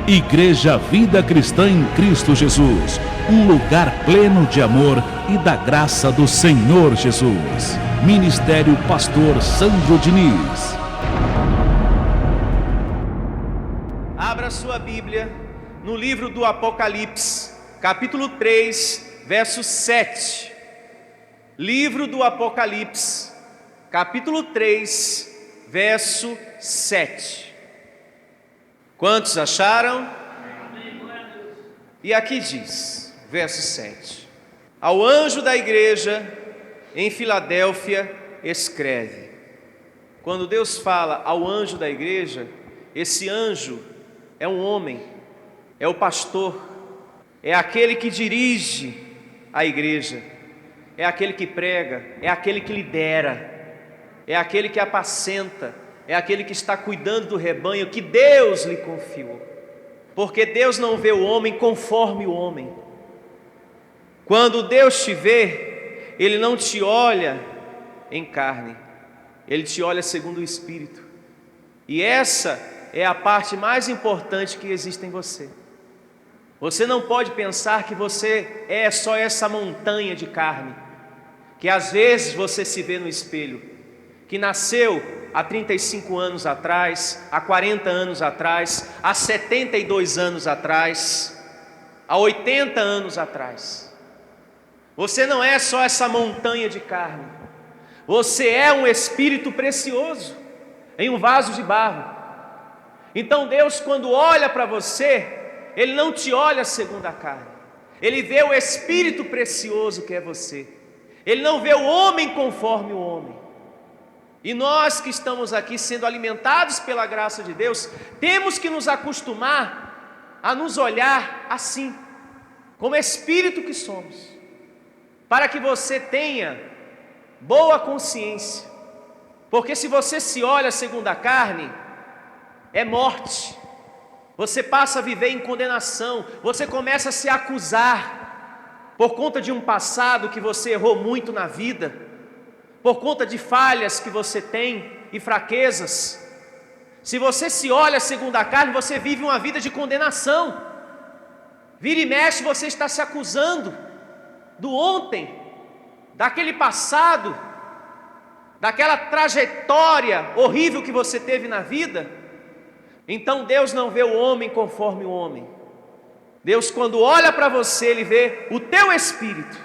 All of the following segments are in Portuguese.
Igreja Vida Cristã em Cristo Jesus, um lugar pleno de amor e da graça do Senhor Jesus. Ministério Pastor Sandro Diniz. Abra sua Bíblia no livro do Apocalipse, capítulo 3, verso 7. Livro do Apocalipse, capítulo 3, verso 7. Quantos acharam? E aqui diz, verso 7: Ao anjo da igreja em Filadélfia escreve. Quando Deus fala ao anjo da igreja, esse anjo é um homem, é o pastor, é aquele que dirige a igreja, é aquele que prega, é aquele que lidera, é aquele que apacenta, é aquele que está cuidando do rebanho que Deus lhe confiou. Porque Deus não vê o homem conforme o homem. Quando Deus te vê, Ele não te olha em carne, Ele te olha segundo o Espírito. E essa é a parte mais importante que existe em você. Você não pode pensar que você é só essa montanha de carne, que às vezes você se vê no espelho, que nasceu há 35 anos atrás, há 40 anos atrás, há 72 anos atrás, há 80 anos atrás. Você não é só essa montanha de carne, você é um espírito precioso em um vaso de barro. Então Deus, quando olha para você, Ele não te olha segundo a carne, Ele vê o espírito precioso que é você. Ele não vê o homem conforme o homem. E nós que estamos aqui sendo alimentados pela graça de Deus, temos que nos acostumar a nos olhar assim, como espírito que somos, para que você tenha boa consciência. Porque se você se olha segundo a carne, é morte. Você passa a viver em condenação, você começa a se acusar por conta de um passado que você errou muito na vida, por conta de falhas que você tem e fraquezas. Se você se olha segundo a carne, você vive uma vida de condenação. Vira e mexe, você está se acusando do ontem, daquele passado, daquela trajetória horrível que você teve na vida. Então Deus não vê o homem conforme o homem. Deus, quando olha para você, Ele vê o teu espírito,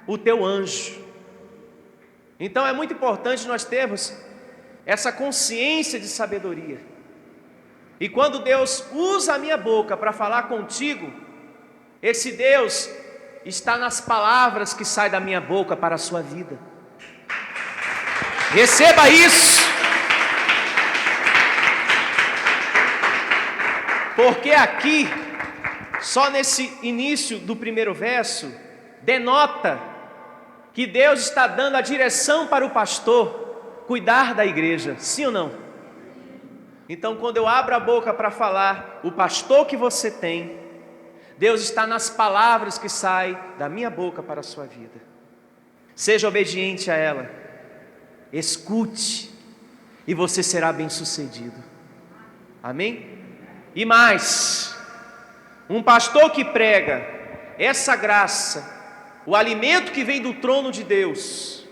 o teu anjo. Então é muito importante nós termos essa consciência de sabedoria. E quando Deus usa a minha boca para falar contigo, esse Deus está nas palavras que saem da minha boca para a sua vida. Receba isso. Porque aqui, só nesse início do primeiro verso, denota que Deus está dando a direção para o pastor cuidar da igreja, sim ou não? Então, quando eu abro a boca para falar o pastor que você tem, Deus está nas palavras que saem da minha boca para a sua vida. Seja obediente a ela, escute, e você será bem-sucedido. Amém? E mais, um pastor que prega essa graça, o alimento que vem do trono de Deus,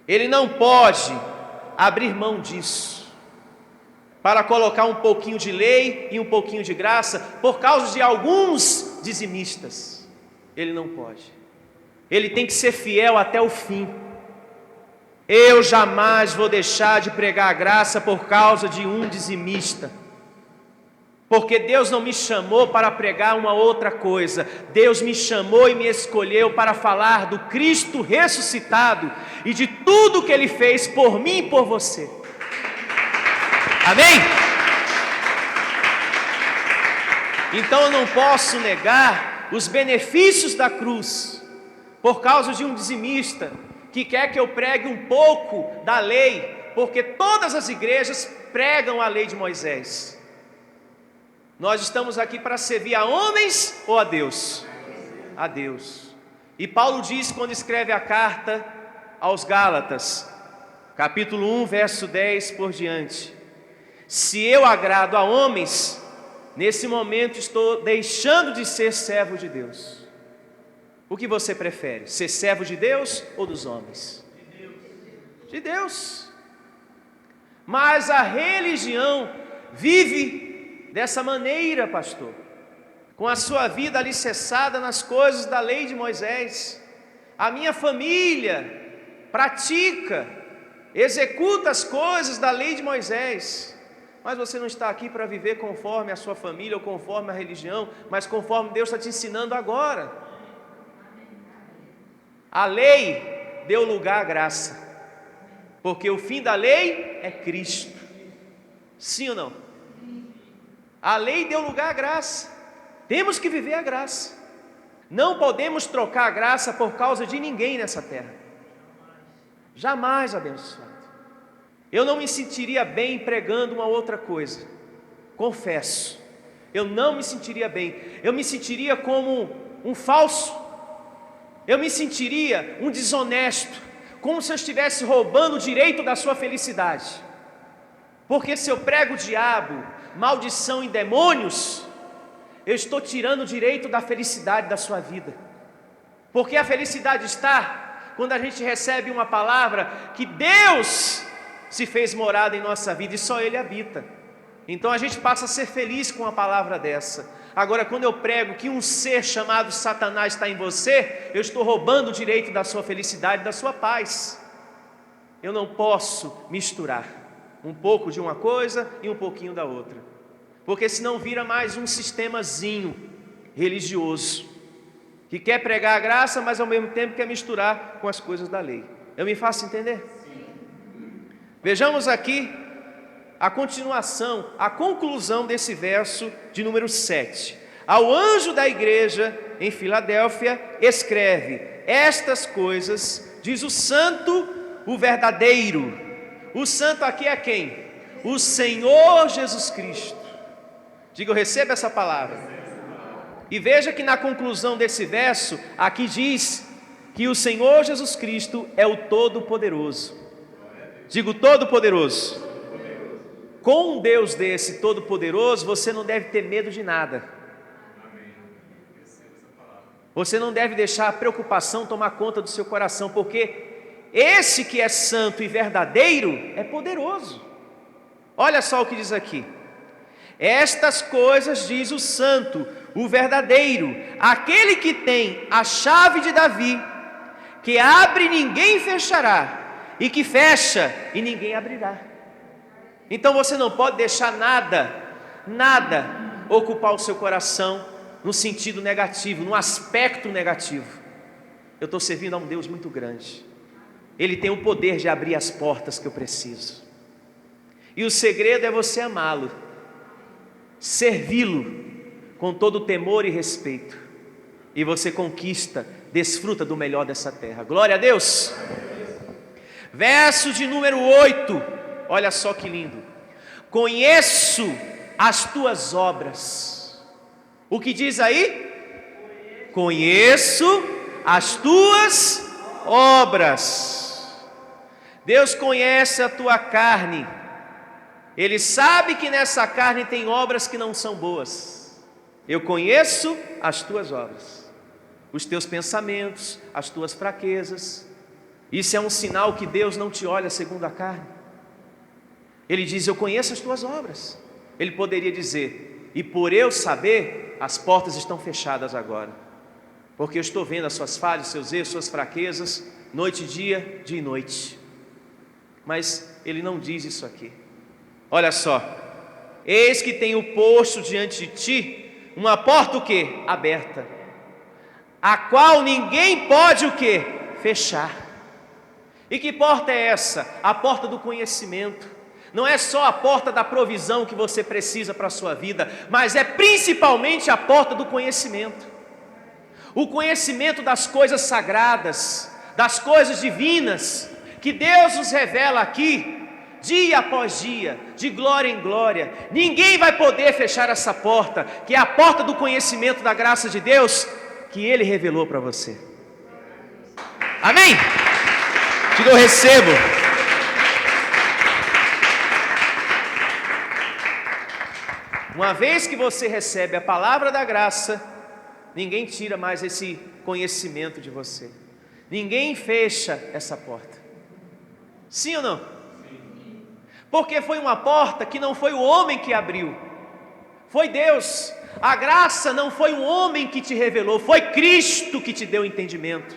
ele não pode abrir mão disso para colocar um pouquinho de lei e um pouquinho de graça por causa de alguns dizimistas. Ele não pode. Ele tem que ser fiel até o fim. Eu jamais vou deixar de pregar a graça por causa de um dizimista. Porque Deus não me chamou para pregar uma outra coisa. Deus me chamou e me escolheu para falar do Cristo ressuscitado e de tudo que Ele fez por mim e por você. Amém? Então eu não posso negar os benefícios da cruz por causa de um dizimista que quer que eu pregue um pouco da lei, porque todas as igrejas pregam a lei de Moisés. Nós estamos aqui para servir a homens ou a Deus? A Deus. E Paulo diz, quando escreve a carta aos Gálatas, capítulo 1, verso 10 por diante: se eu agrado a homens, nesse momento estou deixando de ser servo de Deus. O que você prefere? Ser servo de Deus ou dos homens? De Deus. Mas a religião vive dessa maneira, pastor, com a sua vida alicerçada nas coisas da lei de Moisés. A minha família pratica, executa as coisas da lei de Moisés, mas você não está aqui para viver conforme a sua família ou conforme a religião, mas conforme Deus está te ensinando agora. A lei deu lugar à graça, porque o fim da lei é Cristo. Sim ou não? A lei deu lugar à graça. Temos que viver a graça. Não podemos trocar a graça por causa de ninguém nessa terra. Jamais, abençoado. Eu não me sentiria bem pregando uma outra coisa. Confesso. Eu não me sentiria bem. Eu me sentiria como um falso. Eu me sentiria um desonesto. Como se eu estivesse roubando o direito da sua felicidade. Porque se eu prego o diabo, maldição e demônios, eu estou tirando o direito da felicidade da sua vida. Porque a felicidade está quando a gente recebe uma palavra que Deus se fez morada em nossa vida e só Ele habita. Então a gente passa a ser feliz com uma palavra dessa. Agora, quando eu prego que um ser chamado Satanás está em você, eu estou roubando o direito da sua felicidade, da sua paz. Eu não posso misturar um pouco de uma coisa e um pouquinho da outra, porque senão vira mais um sistemazinho religioso, que quer pregar a graça, mas ao mesmo tempo quer misturar com as coisas da lei. Eu me faço entender? Sim. Vejamos aqui a continuação, a conclusão desse verso de número 7. Ao anjo da igreja em Filadélfia escreve: estas coisas diz o santo, o verdadeiro. O santo aqui é quem? O Senhor Jesus Cristo. Diga, eu recebo essa palavra. E veja que na conclusão desse verso, aqui diz que o Senhor Jesus Cristo é o Todo-Poderoso. Digo, Todo-Poderoso. Com um Deus desse Todo-Poderoso, você não deve ter medo de nada. Você não deve deixar a preocupação tomar conta do seu coração, porque esse que é santo e verdadeiro é poderoso. Olha só o que diz aqui: estas coisas diz o santo, o verdadeiro, aquele que tem a chave de Davi, que abre e ninguém fechará, e que fecha e ninguém abrirá. Então você não pode deixar nada ocupar o seu coração no sentido negativo, no aspecto negativo. Eu estou servindo a um Deus muito grande. Ele tem o poder de abrir as portas que eu preciso. E o segredo é você amá-lo, servi-lo com todo temor e respeito. E você conquista, desfruta do melhor dessa terra. Glória a Deus. Verso de número 8. Olha só que lindo. Conheço as tuas obras. O que diz aí? Conheço as tuas obras. Deus conhece a tua carne. Ele sabe que nessa carne tem obras que não são boas. Eu conheço as tuas obras, os teus pensamentos, as tuas fraquezas. Isso é um sinal que Deus não te olha segundo a carne. Ele diz, eu conheço as tuas obras. Ele poderia dizer, e por eu saber, as portas estão fechadas agora, porque eu estou vendo as suas falhas, seus erros, suas fraquezas, noite e dia e noite. Mas ele não diz isso aqui. Olha só: eis que tenho posto diante de ti uma porta o quê? Aberta, a qual ninguém pode o quê? Fechar. E que porta é essa? A porta do conhecimento. Não é só a porta da provisão que você precisa para a sua vida, mas é principalmente a porta do conhecimento. O conhecimento das coisas sagradas, das coisas divinas, que Deus nos revela aqui, dia após dia, de glória em glória. Ninguém vai poder fechar essa porta, que é a porta do conhecimento da graça de Deus, que Ele revelou para você. Amém? Diga, eu recebo. Uma vez que você recebe a palavra da graça, ninguém tira mais esse conhecimento de você. Ninguém fecha essa porta. Sim ou não? Sim. Porque foi uma porta que não foi o homem que abriu, foi Deus. A graça não foi um homem que te revelou, foi Cristo que te deu entendimento.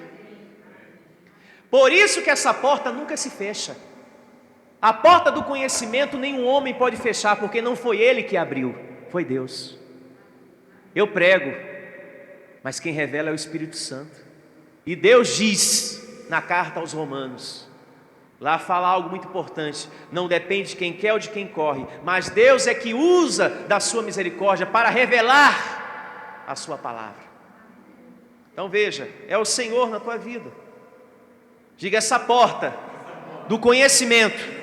Por isso que essa porta nunca se fecha. A porta do conhecimento nenhum homem pode fechar, porque não foi ele que abriu, foi Deus. Eu prego, mas quem revela é o Espírito Santo. E Deus diz na carta aos Romanos, lá fala algo muito importante: não depende de quem quer ou de quem corre, mas Deus é que usa da sua misericórdia para revelar a sua palavra. Então veja, é o Senhor na tua vida. Diga: essa porta do conhecimento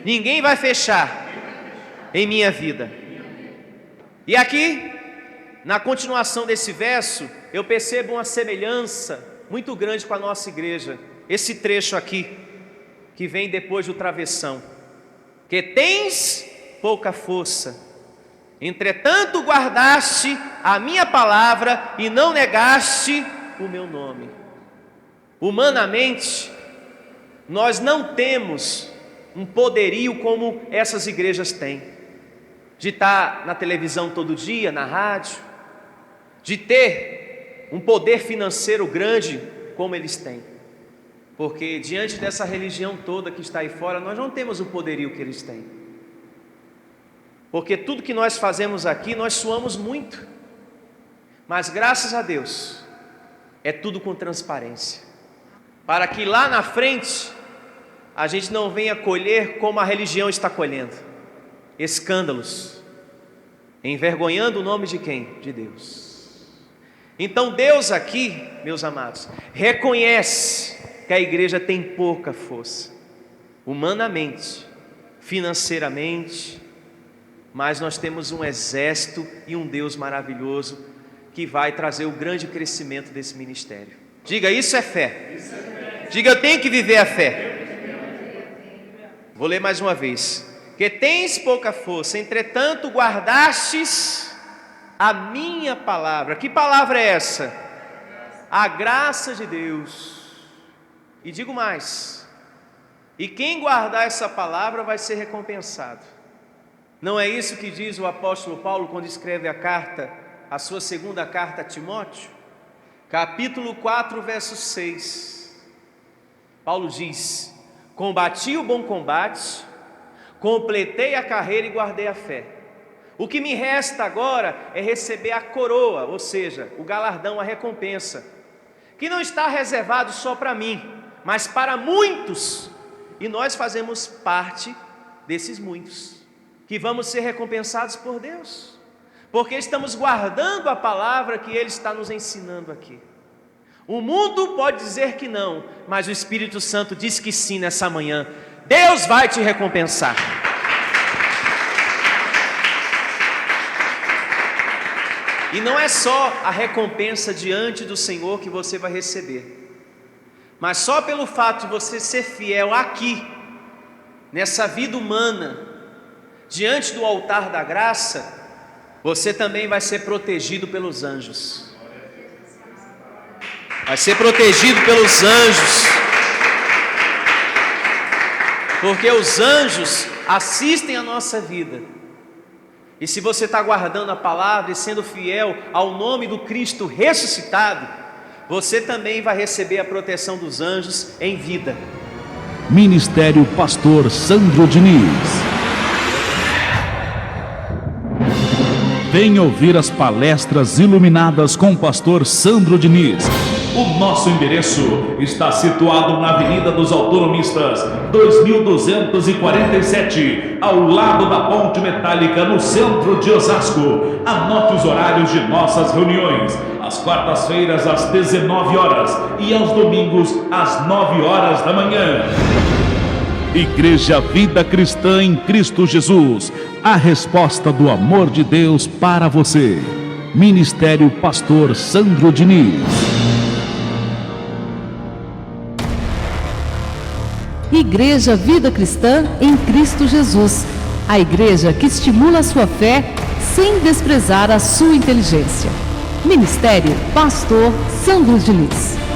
ninguém vai fechar em minha vida. E aqui, na continuação desse verso, eu percebo uma semelhança muito grande com a nossa igreja. Esse trecho aqui, que vem depois do travessão: que tens pouca força, entretanto guardaste a minha palavra e não negaste o meu nome. Humanamente, nós não temos um poderio como essas igrejas têm, de estar na televisão todo dia, na rádio, de ter um poder financeiro grande como eles têm, porque diante dessa religião toda que está aí fora, nós não temos o poderio que eles têm, porque tudo que nós fazemos aqui, nós suamos muito, mas graças a Deus, é tudo com transparência, para que lá na frente, a gente não venha colher como a religião está colhendo, escândalos, envergonhando o nome de quem? De Deus. Então Deus aqui, meus amados, reconhece que a igreja tem pouca força, humanamente, financeiramente, mas nós temos um exército e um Deus maravilhoso que vai trazer o grande crescimento desse ministério. Diga: isso é fé. Diga: eu tenho que viver a fé. Vou ler mais uma vez: que tens pouca força, entretanto guardastes a minha palavra. Que palavra é essa? A graça de Deus. E digo mais: e quem guardar essa palavra vai ser recompensado. Não é isso que diz o apóstolo Paulo quando escreve a sua segunda carta a Timóteo? Capítulo 4, verso 6. Paulo diz: combati o bom combate, completei a carreira e guardei a fé. O que me resta agora é receber a coroa, ou seja, o galardão, a recompensa, que não está reservado só para mim, mas para muitos, e nós fazemos parte desses muitos, que vamos ser recompensados por Deus, porque estamos guardando a palavra que Ele está nos ensinando aqui. O mundo pode dizer que não, mas o Espírito Santo diz que sim nessa manhã. Deus vai te recompensar. E não é só a recompensa diante do Senhor que você vai receber, mas só pelo fato de você ser fiel aqui, nessa vida humana, diante do altar da graça, você também vai ser protegido pelos anjos. Vai ser protegido pelos anjos, porque os anjos assistem a nossa vida. E se você está guardando a palavra e sendo fiel ao nome do Cristo ressuscitado, você também vai receber a proteção dos anjos em vida. Ministério Pastor Sandro Diniz. Venha ouvir as palestras iluminadas com o pastor Sandro Diniz. O nosso endereço está situado na Avenida dos Autonomistas, 2247, ao lado da Ponte Metálica, no centro de Osasco. Anote os horários de nossas reuniões: às quartas-feiras às 19 horas e aos domingos às 9 horas da manhã. Igreja Vida Cristã em Cristo Jesus, a resposta do amor de Deus para você. Ministério Pastor Sandro Diniz. Igreja Vida Cristã em Cristo Jesus, a igreja que estimula a sua fé sem desprezar a sua inteligência. Ministério Pastor Sandro Diniz.